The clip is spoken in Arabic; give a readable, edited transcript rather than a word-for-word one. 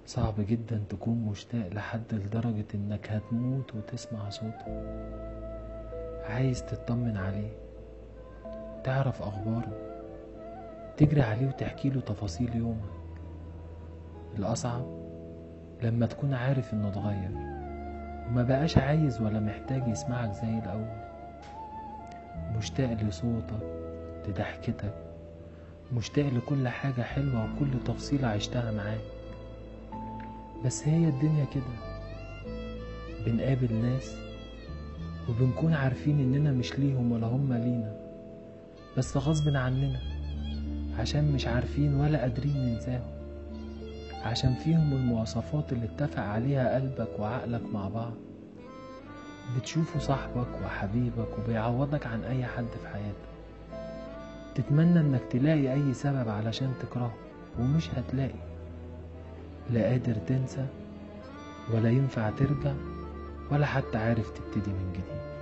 صعب جدا تكون مشتاق لحد لدرجة انك هتموت وتسمع صوته، عايز تطمن عليه، تعرف اخباره، تجري عليه وتحكيله تفاصيل يومك. الاصعب لما تكون عارف انه اتغير وما بقاش عايز ولا محتاج يسمعك زي الاول، مشتاق لصوتك، لضحكتك، مشتاق لكل حاجة حلوة وكل تفصيلة عشتها معاك. بس هي الدنيا كده، بنقابل ناس وبنكون عارفين اننا مش ليهم ولا هم لينا، بس غصب عننا، عشان مش عارفين ولا قادرين ننساهم، عشان فيهم المواصفات اللي اتفق عليها قلبك وعقلك مع بعض. بتشوفه صاحبك وحبيبك وبيعوضك عن اي حد في حياتك. تتمنى انك تلاقي اي سبب علشان تكرهه ومش هتلاقي، لا قادر تنسى ولا ينفع ترجع ولا حتى عارف تبتدي من جديد.